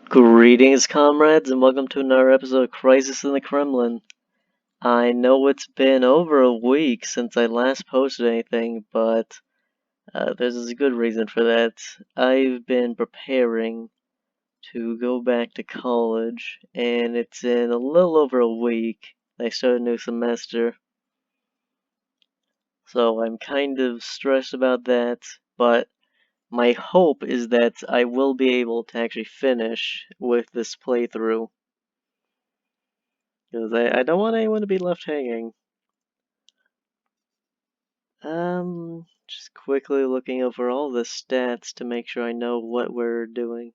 Greetings, comrades, and welcome to another episode of Crisis in the Kremlin. I know it's been over a week since I last posted anything, but there's a good reason for that. I've been preparing to go back to college, and it's in a little over a week. I start a new semester, so I'm kind of stressed about that, but my hope is that I will be able to actually finish with this playthrough. Because I don't want anyone to be left hanging. Just quickly looking over all the stats to make sure I know what we're doing.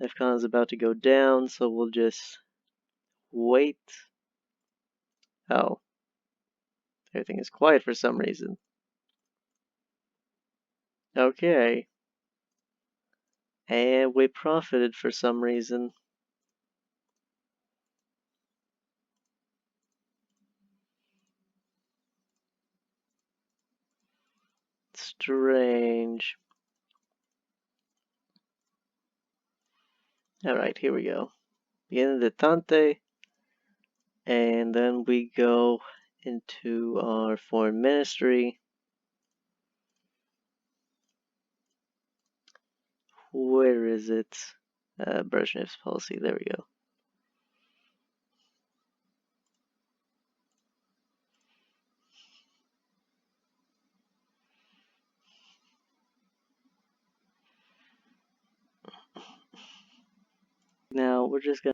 DEFCON is about to go down, so we'll just wait. Oh, everything is quiet for some reason. Okay. And we profited for some reason. Strange. Alright, here we go. Begin the Tante. And then we go into our foreign ministry. Where is it? Brezhnev's policy, there we go. Now we're just gonna.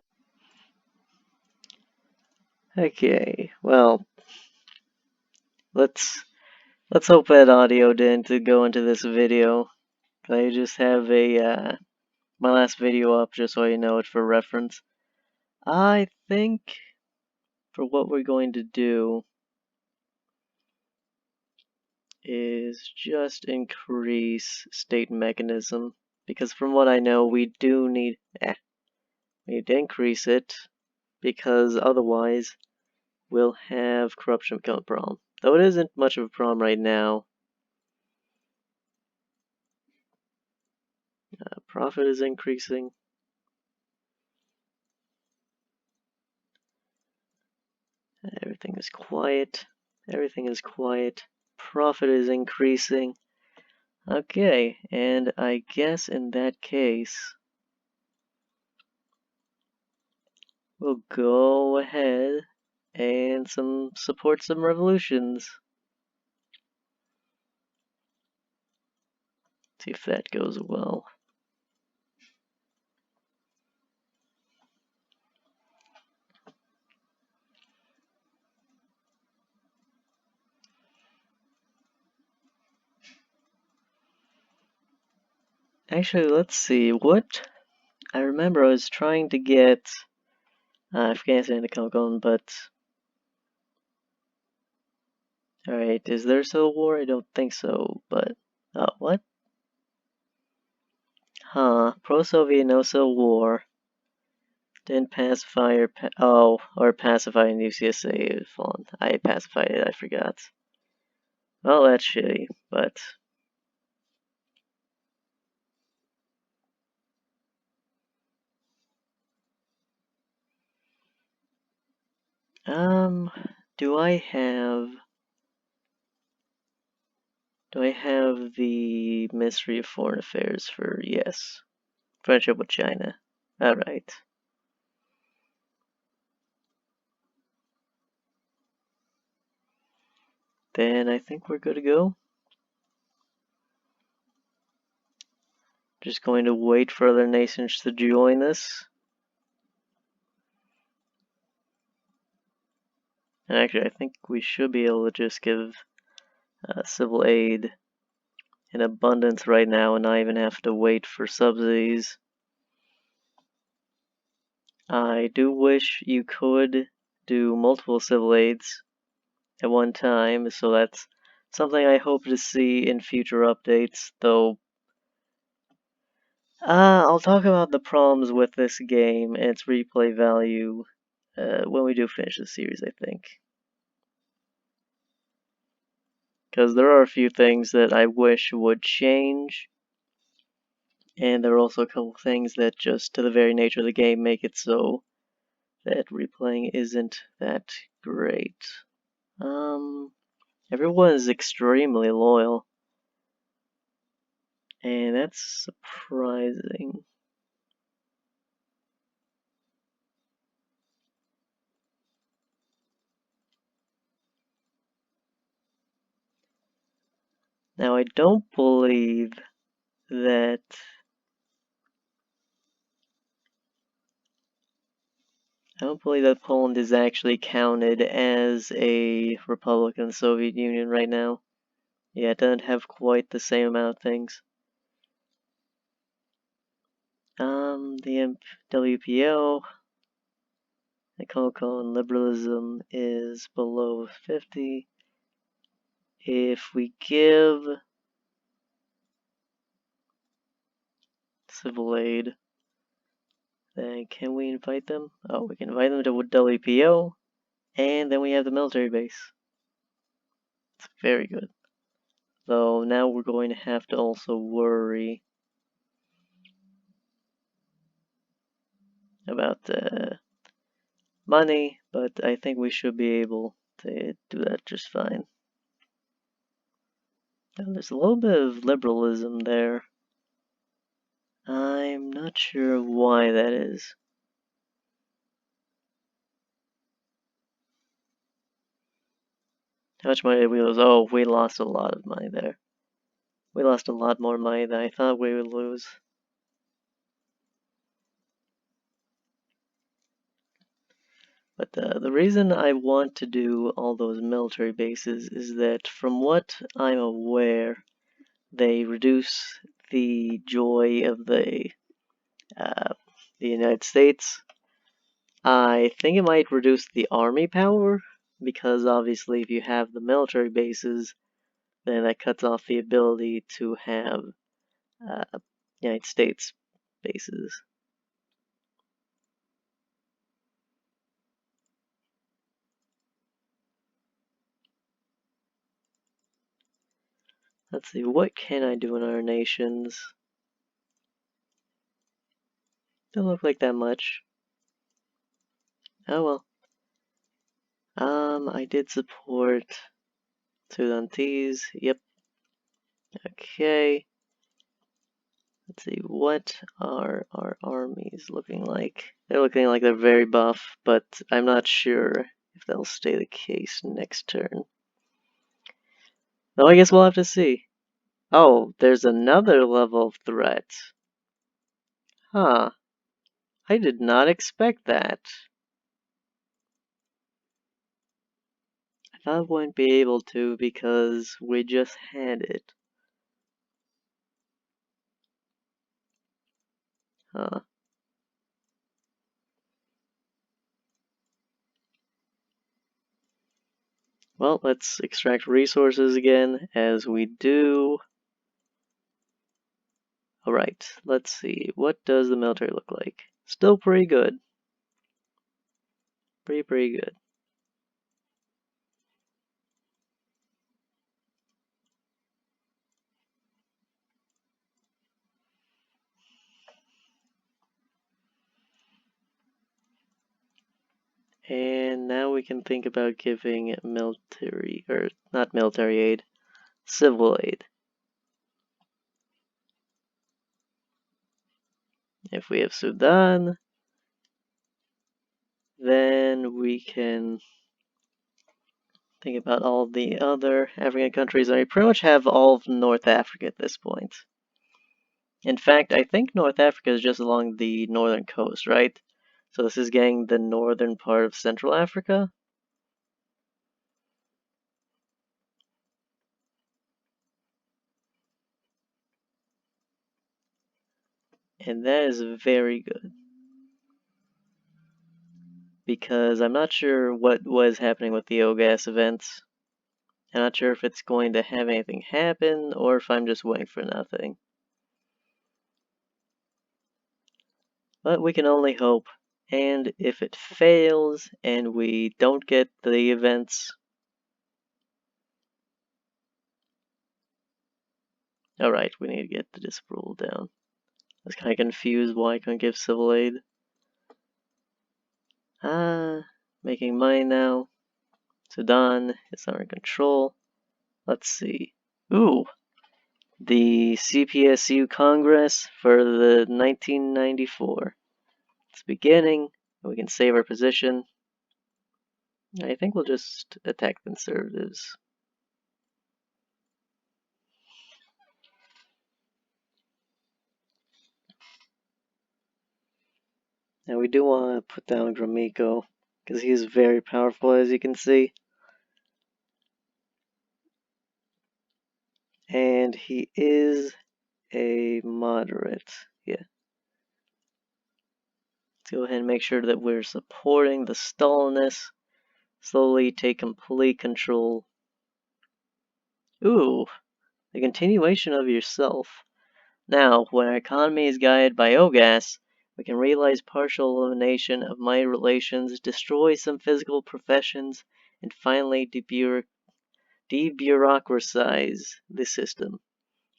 Okay, well, let's hope that audio didn't go into this video. I just have a my last video up just so you know it for reference. I think for what we're going to do is just increase state mechanism, because from what I know we do need we need to increase it, because otherwise we'll have corruption become a problem. Though it isn't much of a problem right now. Profit is increasing. Everything is quiet. Everything is quiet. Profit is increasing. Okay, and I guess in that case, we'll go ahead and support some revolutions. See if that goes well. Actually, let's see. What I remember, I was trying to get Afghanistan to come on, but alright, is there a civil war? I don't think so, but what? Huh? Pro-Soviet, no civil war. Didn't pacify or pacify in UCSA. I pacified it, I forgot. Well, that's shitty, but do I have the Ministry of Foreign Affairs for yes. Friendship with China. Alright. Then I think we're good to go. Just going to wait for other nations to join us. And actually, I think we should be able to just give civil aid in abundance right now and not even have to wait for subsidies. I do wish you could do multiple civil aids at one time, so that's something I hope to see in future updates, though I'll talk about the problems with this game and its replay value when we do finish the series, I think. Because there are a few things that I wish would change And there are also a couple things that just to the very nature of the game make it so that replaying isn't that great. Everyone is extremely loyal, and that's surprising. Now, I don't believe that Poland is actually counted as a republic in the Soviet Union right now. Yeah, it doesn't have quite the same amount of things. The WPO, economical and liberalism is below 50. If we give civil aid, then can we invite them? Oh, we can invite them to WPO, and then we have the military base. It's very good. Though now we're going to have to also worry about the money, but I think we should be able to do that just fine. Now, there's a little bit of liberalism there. I'm not sure why that is. How much money did we lose? Oh, we lost a lot of money there. We lost a lot more money than I thought we would lose. But the reason I want to do all those military bases is that from what I'm aware, they reduce the joy of the United States. I think it might reduce the army power, because obviously if you have the military bases, then that cuts off the ability to have United States bases. Let's see, what can I do in our nations? Don't look like that much. Oh well. I did support Sudanese. Yep. Okay. Let's see, what are our armies looking like? They're looking like they're very buff, but I'm not sure if that'll stay the case next turn. Though I guess we'll have to see. Oh, there's another level of threat. Huh. I did not expect that. I thought I wouldn't be able to because we just had it. Huh. Well, let's extract resources again, as we do. Alright, let's see. What does the military look like? Still pretty good. Pretty good. And now we can think about giving military, or not military aid, civil aid. If we have Sudan, then we can think about all the other African countries. We pretty much have all of North Africa at this point. In fact, I think North Africa is just along the northern coast, right? So this is getting the northern part of Central Africa. And that is very good. Because I'm not sure what was happening with the OGAS events. I'm not sure if it's going to have anything happen or if I'm just waiting for nothing. But we can only hope. And if it fails and we don't get the events... Alright, we need to get the disapproval down. was kind of confused why I couldn't give civil aid. Making money now. Sudan is under control. Let's see. Ooh, the CPSU Congress for the 1994. It's beginning. We can save our position. I think we'll just attack the conservatives. Now we do want to put down Gromyko, because he is very powerful, as you can see. And he is a moderate. Yeah. Let's go ahead and make sure that we're supporting the Stalinists. Slowly take complete control. Ooh, the continuation of yourself. Now, when our economy is guided by OGAS, we can realize partial elimination of money relations, destroy some physical professions, and finally debureaucratize the system.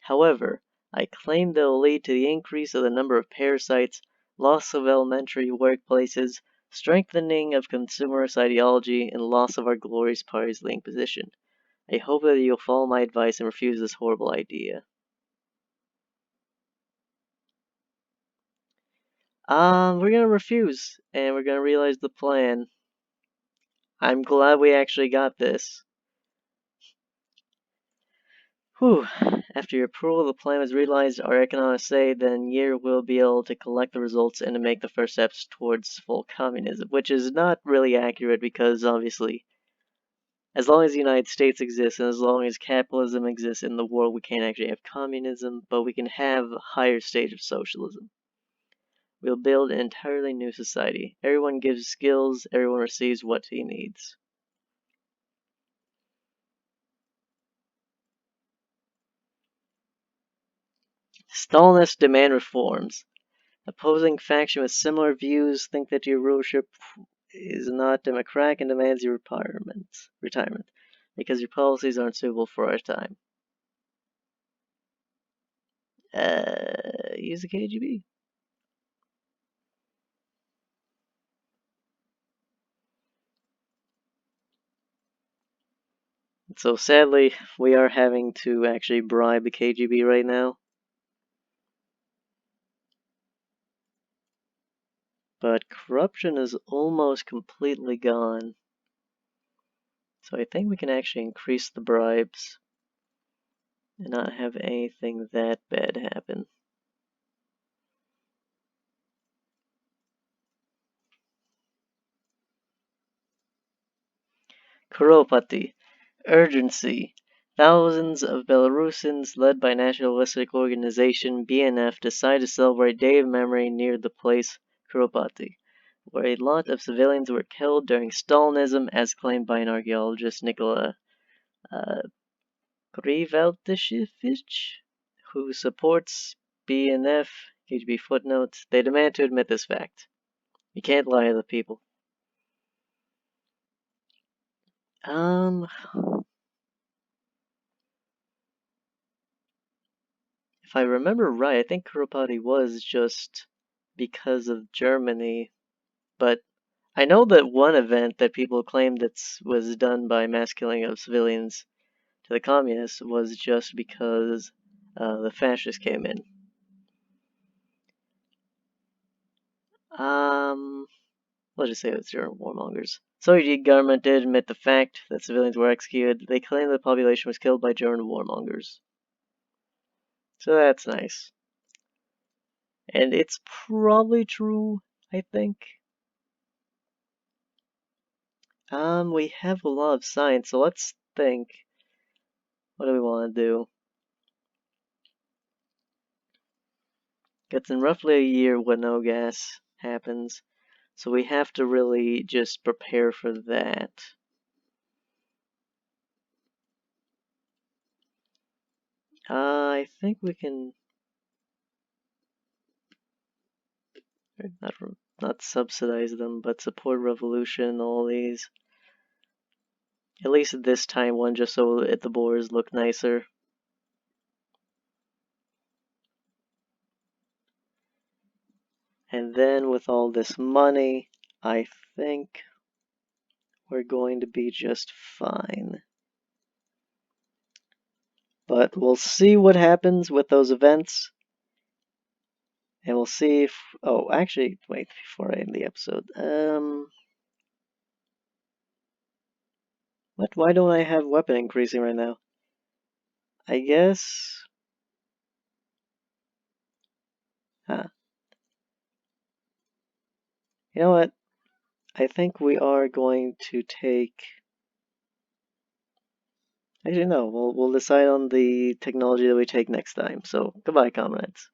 However, I claim that it will lead to the increase of the number of parasites, loss of elementary workplaces, strengthening of consumerist ideology, and loss of our glorious party's leading position. I hope that you'll follow my advice and refuse this horrible idea. We're gonna refuse, and we're gonna realize the plan. I'm glad we actually got this. Whew. After your approval, the plan was realized, our economists say, then year we'll be able to collect the results and to make the first steps towards full communism, which is not really accurate because obviously, as long as the United States exists and as long as capitalism exists in the world, we can't actually have communism, but we can have a higher stage of socialism. We'll build an entirely new society. Everyone gives skills, everyone receives what he needs. Stalinists demand reforms. Opposing faction with similar views think that your rulership is not democratic and demands your retirement, because your policies aren't suitable for our time. Use the KGB. So sadly, we are having to actually bribe the KGB right now. But corruption is almost completely gone. So I think we can actually increase the bribes and not have anything that bad happen. Kuropati. Urgency. Thousands of Belarusians, led by nationalistic organization BNF, decide to celebrate Day of Memory near the place Kuropati, where a lot of civilians were killed during Stalinism, as claimed by an archaeologist, Nikola Kriveltishevich, who supports BNF. KGB footnotes. They demand to admit this fact. You can't lie to the people. If I remember right, I think Kuropati was just because of Germany, but I know that one event that people claim that was done by mass killing of civilians to the communists was just because the fascists came in. Let's just say it was German warmongers. Soviet government did admit the fact that civilians were executed. They claimed the population was killed by German warmongers. So that's nice. And it's probably true, I think. We have a lot of science, so let's think. What do we want to do? It's in roughly a year when OGAS happens, so we have to really just prepare for that. I think we can not subsidize them, but support revolution and all these. At least at this time one, just so the borders look nicer. And then with all this money, I think we're going to be just fine. But we'll see what happens with those events. And we'll see if... Oh, actually, wait, before I end the episode. What? Why don't I have weapon increasing right now? I guess... Huh. You know what? I think we are going to take... Actually, no. We'll decide on the technology that we take next time. So, goodbye, comrades.